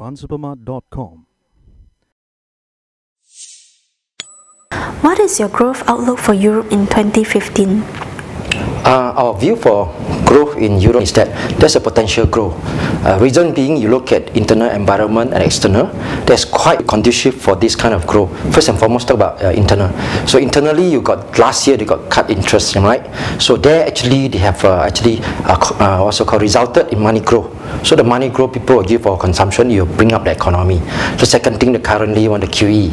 FunSupermart.com. What is your growth outlook for Europe in 2015? Our view for growth in Europe is that there's a potential growth. Reason being, you look at internal environment and external, that's quite conducive for this kind of growth. First and foremost, talk about internal. So internally, you got last year they got cut interest, right? So there actually they have also resulted in money growth. So the money growth, people will give for consumption, you bring up the economy. The second thing, currently on the QE.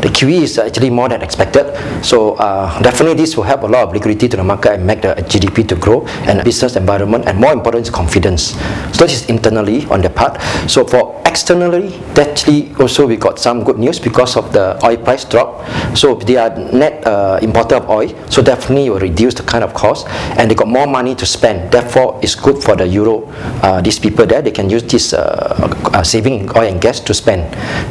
The QE is actually more than expected. So definitely this will help a lot of liquidity to the market and make the GDP to grow and business environment, and more important is confidence. So this is internally on the part. So for externally, actually also we got some good news because of the oil price drop. So they are net importer of oil, so definitely will reduce the kind of cost, and they got more money to spend. Therefore, it's good for the euro. These people there, they can use this saving oil and gas to spend.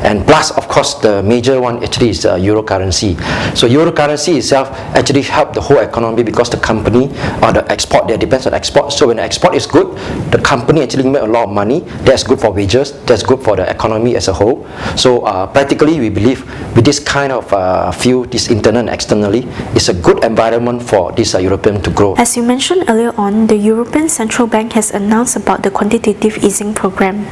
And plus, of course, the major one actually is euro currency. So euro currency itself actually help the whole economy because the company or the export there depends on export. So when the export is good, the company actually make a lot of money. That's good for wages. That's good for the economy as a whole. So practically, we believe with this kind of this internal and externally, it's a good environment for this European to grow. As you mentioned earlier on, the European Central Bank has announced about the quantitative easing program.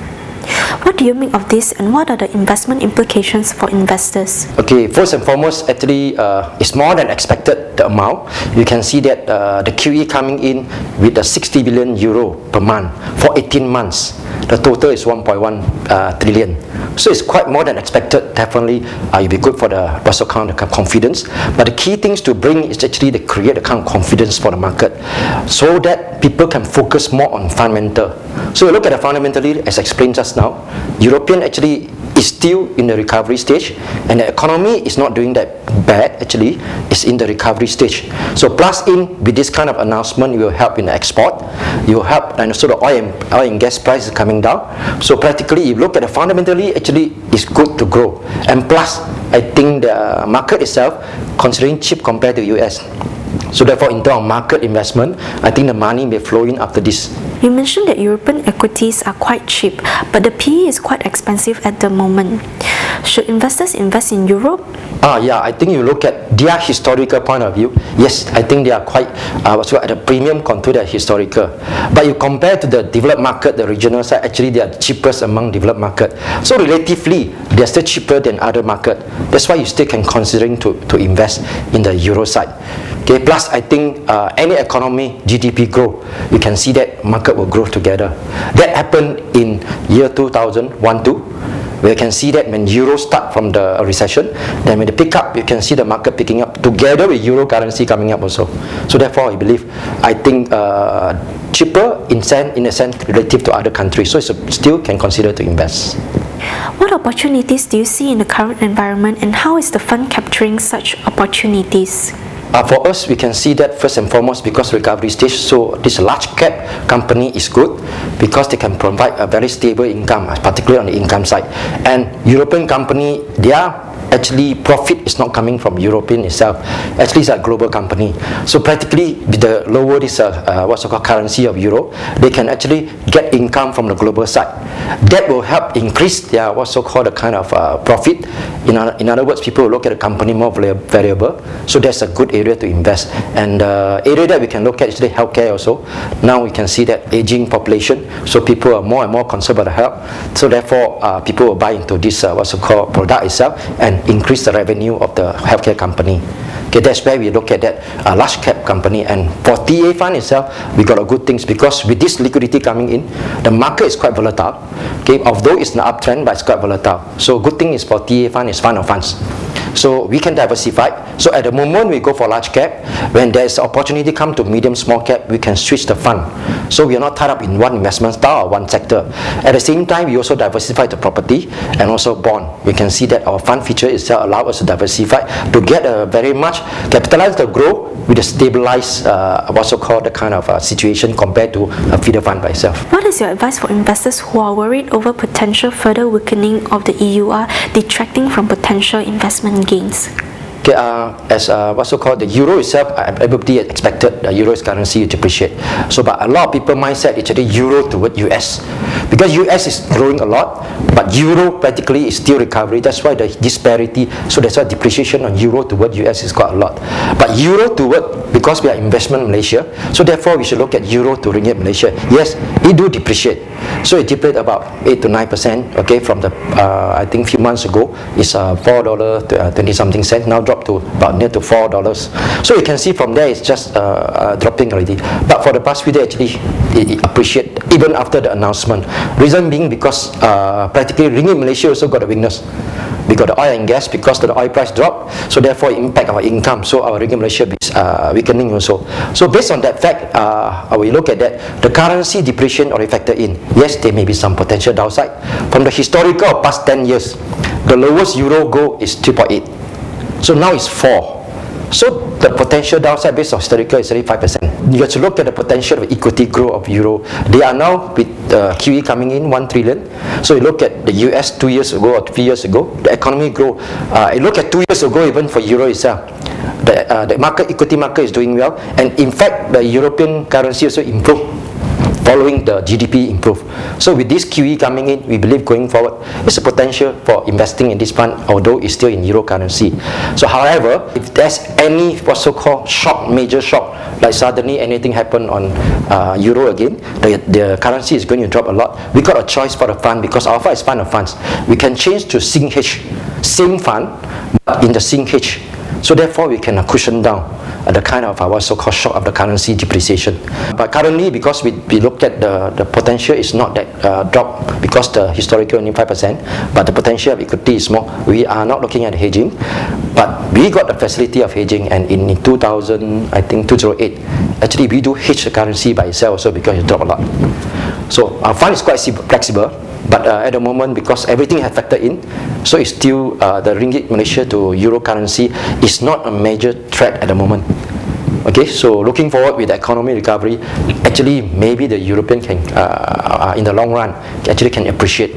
What do you make of this, and what are the investment implications for investors? Okay, first and foremost, actually, it's more than expected, the amount. You can see that the QE coming in with the 60 billion euro per month for 18 months. The total is 1.1 trillion. So it's quite more than expected. Definitely, it'll be good for the what's called the confidence. But the key things to bring is actually to create the kind of confidence for the market, so that people can focus more on fundamental. So you look at the fundamentally, as explained just now, European actually is still in the recovery stage, and the economy is not doing that bad. Actually, it's in the recovery stage. So plus in with this kind of announcement, it will help in the export. It will help, and also the oil and gas price is coming down. So practically, you look at the fundamentally, actually it's good to grow. And plus, I think the market itself considering cheap compared to US. So therefore, in terms of market investment, I think the money may flow in after this. You mentioned that European equities are quite cheap, but the PE is quite expensive at the moment. Should investors invest in Europe? Yeah, I think you look at their historical point of view. Yes, I think they are quite at a premium compared to their historical. But you compare to the developed market, the regional side, actually they are cheapest among developed market. So relatively, they are still cheaper than other market. That's why you still can considering to invest in the Euro side. Okay, plus I think any economy GDP grow, you can see that market will grow together. That happened in year 2001-2. We can see that when euro start from the recession, then when they pick up, you can see the market picking up together with euro currency coming up also. So therefore, I think cheaper in a sense relative to other countries. So it's still can consider to invest. What opportunities do you see in the current environment, and how is the fund capturing such opportunities? For us, we can see that first and foremost because recovery stage, so this large cap company is good because they can provide a very stable income, particularly on the income side. And European company, their actually profit is not coming from European itself. Actually, it's a global company. So practically, with the lower this what's called currency of euro, they can actually get income from the global side. That will help increase their what's called the kind of profit. In other words, people will look at the company more variable. So that's a good area to invest. And area that we can look at is actually healthcare also. Now we can see that aging population, so people are more and more concerned about the health. So therefore, people will buy into this what's called product itself and increase the revenue of the healthcare company. Okay, that's where we look at that large cap company. And for TA fund itself, we got a good things because with this liquidity coming in, the market is quite volatile. Okay, although it's an uptrend, but it's quite volatile. So good thing is for TA fund is fund of funds. So we can diversify. So at the moment we go for large cap. When there's opportunity come to medium small cap, we can switch the fund. So we are not tied up in one investment style or one sector. At the same time, we also diversify the property and also bond. We can see that our fund feature itself allow us to diversify to get a very much capitalize the growth with a stabilized what's called the kind of situation compared to a feeder fund by itself. What is your advice for investors who are worried over potential further weakening of the EUR detracting from potential investment gains? Okay, as what's called the euro itself, everybody expected the euro's currency to depreciate. So, but a lot of people mindset is actually euro toward US. because US is growing a lot, but euro practically is still recovery. That's why the disparity, so that's why depreciation on euro toward US is quite a lot. But euro toward, because we are investment Malaysia, so therefore we should look at euro to ringgit Malaysia. Yes, it do depreciate. So it depreciated about 8 to 9%, okay, from the, I think few months ago, it's $4 to 20 something cents, now dropped to about near to $4. So you can see from there it's just dropping already. But for the past few days, actually, it appreciate even after the announcement. Reason being because practically ringgit Malaysia also got a weakness. We got the oil and gas because the oil price dropped, so therefore it impact our income. So our ringgit Malaysia is weakening also. So based on that fact, we look at that, the currency depreciation already factor in. Yes, there may be some potential downside. From the historical of past 10 years, the lowest euro go is 3.8. So now it's 4. So the potential downside based on historical is 35%. You have to look at the potential of equity growth of euro. They are now with QE coming in 1 trillion. So you look at the US 2 years ago or 3 years ago, the economy grow. You look at 2 years ago even for euro itself. The market, equity market is doing well, and in fact the European currency also improved following the GDP improve. So with this QE coming in, we believe going forward, there's a potential for investing in this fund, although it's still in euro currency. So however, if there's any what's so-called shock, major shock, like suddenly anything happen on euro again, the currency is going to drop a lot. We got a choice for the fund because our fund is fund of funds. We can change to SingH, same fund, but in the SingH. So therefore, we can cushion down the kind of our so-called shock of the currency depreciation. But currently, because we look at the potential is not that drop, because the historical only 5%, but the potential of equity is more. We are not looking at hedging, but we got the facility of hedging, and in 2000, I think 2008, actually we do hedge the currency by itself also because it dropped a lot. So our fund is quite flexible. But at the moment, because everything has factored in, so it's still the ringgit Malaysia to euro currency is not a major threat at the moment. Okay, so looking forward with the economy recovery, actually maybe the European can, in the long run, actually can appreciate